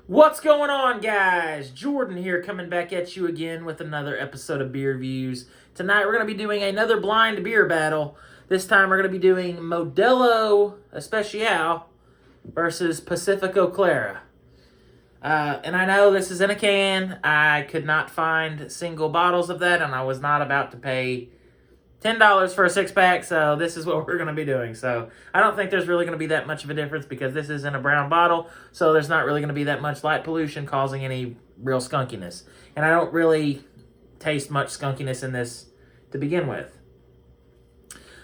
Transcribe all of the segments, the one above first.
What's going on, guys? Jordan here, coming back at you again with another episode of Beer Reviews. Tonight we're going to be doing another blind beer battle. This time we're going to be doing Modelo Especial versus Pacifico Clara. And I know this is in a can. I could not find single bottles of that, and I was not about to pay $10 for a six-pack, so this is what we're going to be doing. So I don't think there's really going to be that much of a difference because this is in a brown bottle, so there's not really going to be that much light pollution causing any real skunkiness. And I don't really taste much skunkiness in this to begin with.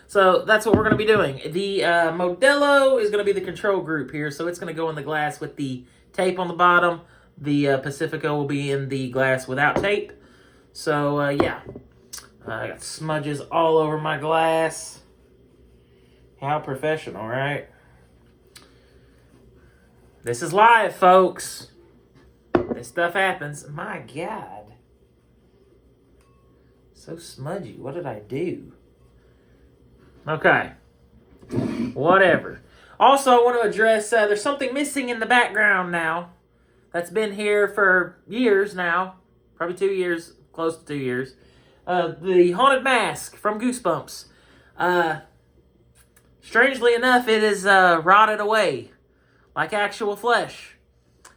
So that's what we're going to be doing. The Modelo is going to be the control group here, so it's going to go in the glass with the tape on the bottom. The Pacifico will be in the glass without tape. So, yeah. I got smudges all over my glass. How professional, right? This is live, folks. This stuff happens. My God. So smudgy. What did I do? Okay. Whatever. Also, I want to address, there's something missing in the background now. That's been here for years now. Probably 2 years. Close to 2 years. The haunted mask from Goosebumps. Strangely enough, it is rotted away like actual flesh.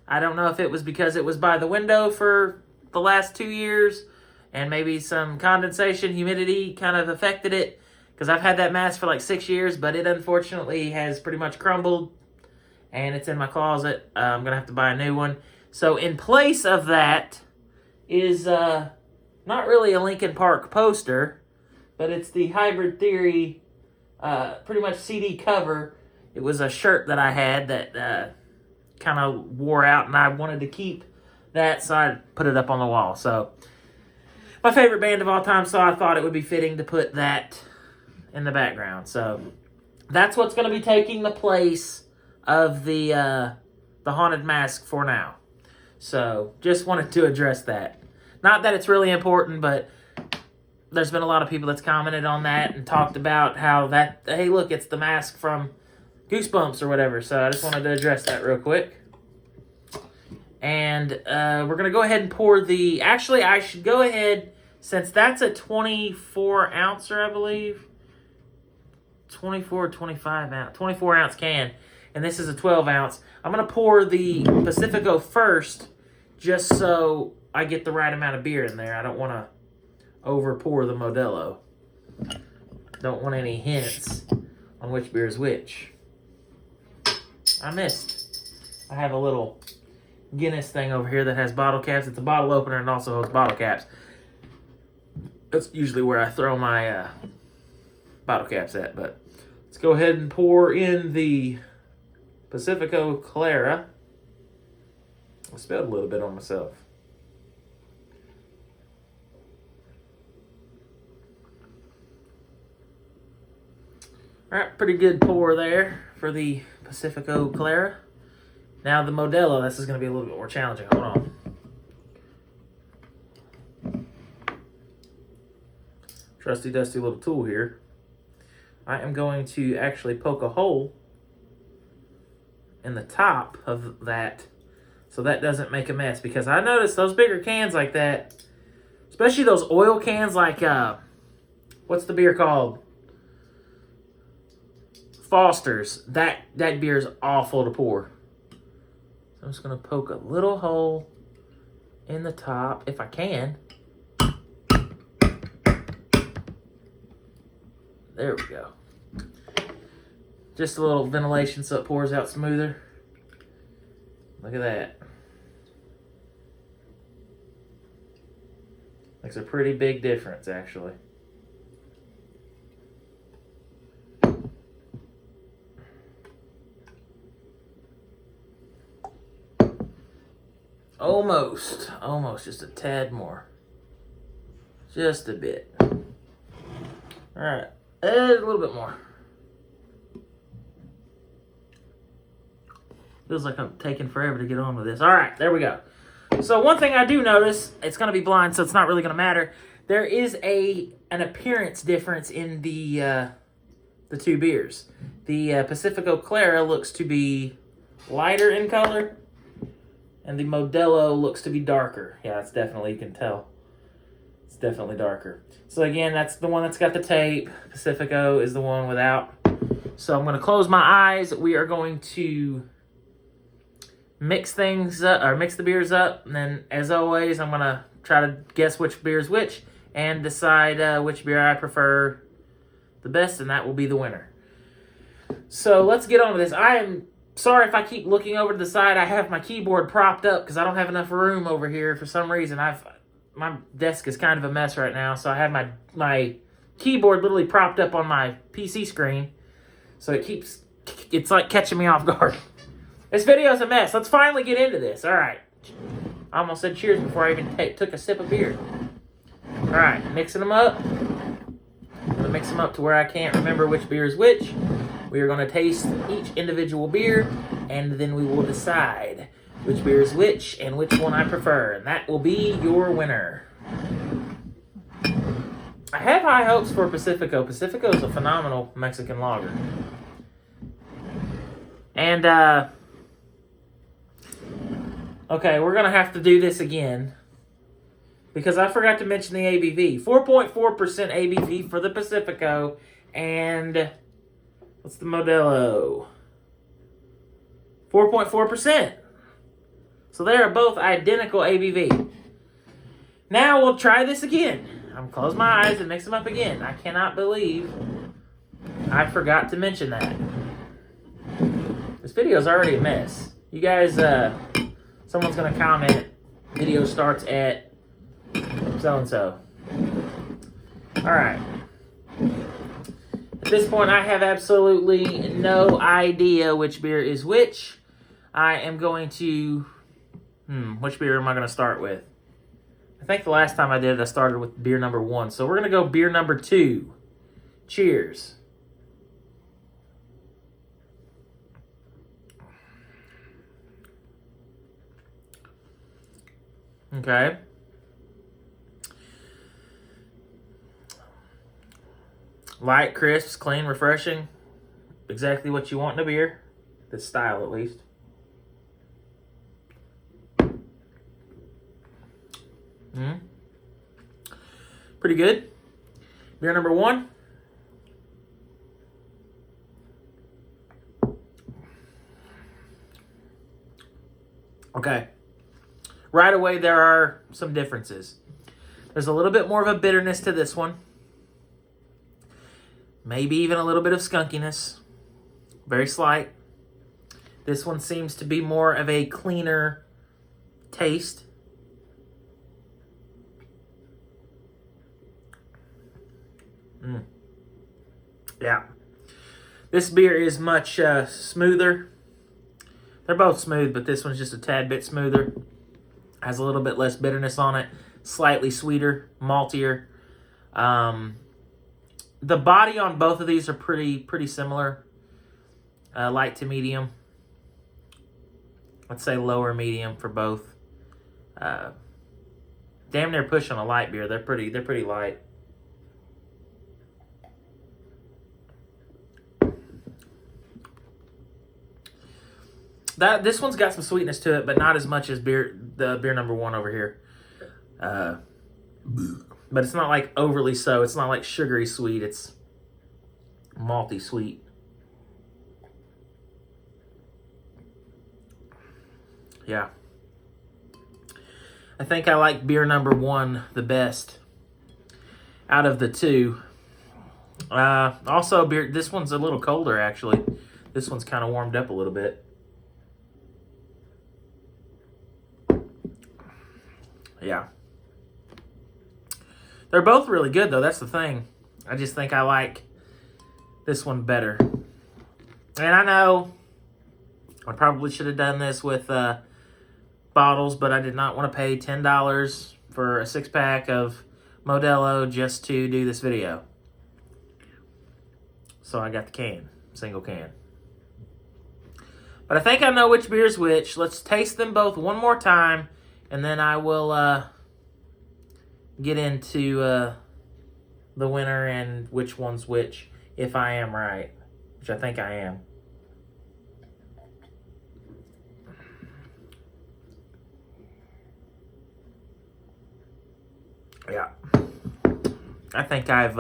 I don't know if it was because it was by the window for the last 2 years and maybe some condensation, humidity kind of affected it, because I've had that mask for like 6 years, but it unfortunately has pretty much crumbled and it's in my closet. I'm going to have to buy a new one. So in place of that is not really a Linkin Park poster, but it's the Hybrid Theory pretty much CD cover. It was a shirt that I had that kind of wore out, and I wanted to keep that, so I put it up on the wall. So, my favorite band of all time, so I thought it would be fitting to put that in the background. So, that's what's going to be taking the place of the haunted mask for now. So, just wanted to address that. Not that it's really important, but there's been a lot of people that's commented on that and talked about how that, hey, look, it's the mask from Goosebumps or whatever. So I just wanted to address that real quick. And we're going to go ahead and pour the... Actually, I should go ahead, since that's a 24-ouncer, I believe. 24 ounce can. And this is a 12-ounce. I'm going to pour the Pacifico first, just so I get the right amount of beer in there. I don't want to over pour the Modelo. Don't want any hints on which beer is which. I missed. I have a little Guinness thing over here that has bottle caps. It's a bottle opener and also holds bottle caps. That's usually where I throw my bottle caps at. But let's go ahead and pour in the Pacifico Clara. I spilled a little bit on myself. All right, pretty good pour there for the Pacifico Clara. Now the Modelo, this is going to be a little bit more challenging. Hold on. Trusty dusty little tool here. I am going to actually poke a hole in the top of that so that doesn't make a mess, because I noticed those bigger cans like that, especially those oil cans like, what's the beer called? Foster's. That beer is awful to pour. So I'm just going to poke a little hole in the top, if I can. There we go. Just a little ventilation so it pours out smoother. Look at that. Makes a pretty big difference, actually. Almost, just a tad more. Just a bit. All right, a little bit more. Feels like I'm taking forever to get on with this. All right, there we go. So one thing I do notice, it's going to be blind, so it's not really going to matter. There is an appearance difference in the two beers. The Pacifico Clara looks to be lighter in color, And the Modelo looks to be darker. Yeah, it's definitely, you can tell. It's definitely darker. So again, that's the one that's got the tape. Pacifico is the one without. So I'm going to close my eyes. We are going to mix things up, or mix the beers up. And then, as always, I'm going to try to guess which beer is which and decide which beer I prefer the best, and that will be the winner. So let's get on with this. I am sorry if I keep looking over to the side. I have my keyboard propped up because I don't have enough room over here for some reason. My desk is kind of a mess right now, so I have my keyboard literally propped up on my PC screen, so it's like catching me off guard. This video is a mess. Let's finally get into this. All right. I almost said cheers before I even took a sip of beer. All right, mixing them up. I'm going to mix them up to where I can't remember which beer is which. We are going to taste each individual beer, and then we will decide which beer is which and which one I prefer. And that will be your winner. I have high hopes for Pacifico. Pacifico is a phenomenal Mexican lager. And, okay, we're going to have to do this again because I forgot to mention the ABV. 4.4% ABV for the Pacifico, and what's the Modelo? 4.4%. So they are both identical ABV. Now we'll try this again. I'm close my eyes and mix them up again. I cannot believe I forgot to mention that. This video is already a mess. You guys, someone's going to comment, video starts at so-and-so. Alright. At this point, I have absolutely no idea which beer is which. I am going to... which beer am I going to start with? I think the last time I did it, I started with beer number 1. So we're going to go beer number 2. Cheers. Okay. Light, crisp, clean, refreshing. Exactly what you want in a beer. This style, at least. Pretty good. Beer number 1. Okay. Right away, there are some differences. There's a little bit more of a bitterness to this one. Maybe even a little bit of skunkiness. Very slight. This one seems to be more of a cleaner taste. Yeah. This beer is much smoother. They're both smooth, but this one's just a tad bit smoother. Has a little bit less bitterness on it. Slightly sweeter, maltier. The body on both of these are pretty similar. Light to medium. Let's say lower medium for both. Damn near pushing a light beer. They're pretty light. This one's got some sweetness to it, but not as much as the beer number 1 over here. But it's not like overly so. It's not like sugary sweet. It's malty sweet. Yeah. I think I like beer number 1 the best out of the two. Also, this one's a little colder, actually. This one's kind of warmed up a little bit. Yeah. They're both really good, though. That's the thing. I just think I like this one better. And I know I probably should have done this with bottles, but I did not want to pay $10 for a 6-pack of Modelo just to do this video. So I got the can. Single can. But I think I know which beer's which. Let's taste them both one more time. And then I will get into the winner and which one's which, if I am right, which I think I am. Yeah. I think I've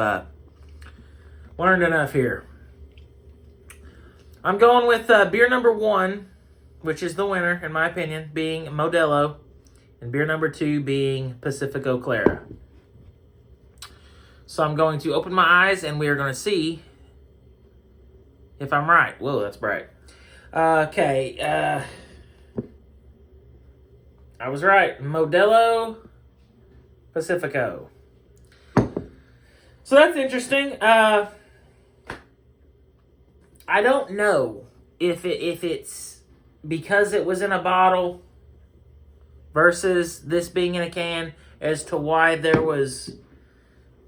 learned enough here. I'm going with beer number 1, which is the winner, in my opinion, being Modelo, and beer number 2 being Pacifico Clara. So I'm going to open my eyes, and we are going to see if I'm right. Whoa, that's bright. Okay. I was right. Modelo Pacifico. So that's interesting. I don't know if it's because it was in a bottle versus this being in a can as to why there was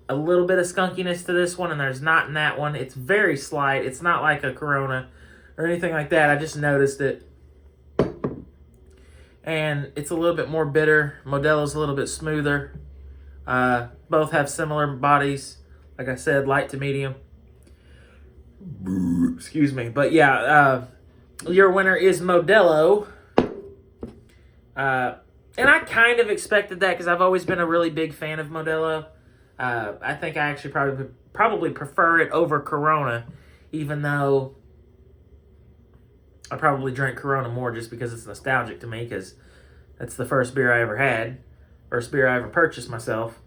a little bit of skunkiness to this one and there's not in that one. It's very slight. It's not like a Corona or anything like that. I just noticed it. And it's a little bit more bitter. Modelo's a little bit smoother. Both have similar bodies. Like I said, light to medium. Excuse me. But yeah, your winner is Modelo. And I kind of expected that because I've always been a really big fan of Modelo. I think I actually probably prefer it over Corona, even though I probably drink Corona more just because it's nostalgic to me, because that's the first beer I ever had, first beer I ever purchased myself.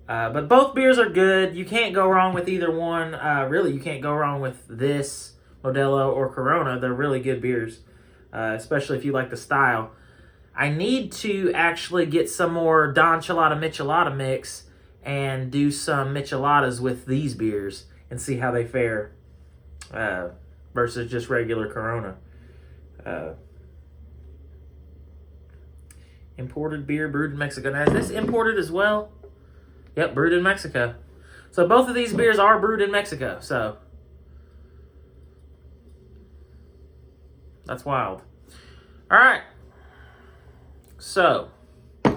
But both beers are good. You can't go wrong with either one. Really, you can't go wrong with this, Modelo, or Corona. They're really good beers, especially if you like the style. I need to actually get some more Don Chilada Michelada mix and do some micheladas with these beers and see how they fare versus just regular Corona. Imported beer brewed in Mexico. Now, is this imported as well? Yep, brewed in Mexico. So both of these beers are brewed in Mexico. So that's wild. All right. So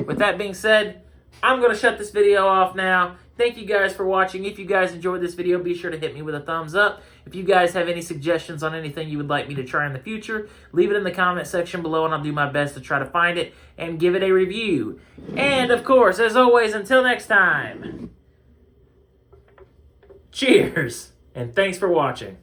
with that being said, I'm going to shut this video off now. Thank you guys for watching. If you guys enjoyed this video, be sure to hit me with a thumbs up. If you guys have any suggestions on anything you would like me to try in the future, leave it in the comment section below and I'll do my best to try to find it and give it a review. And of course, as always, until next time, cheers and thanks for watching.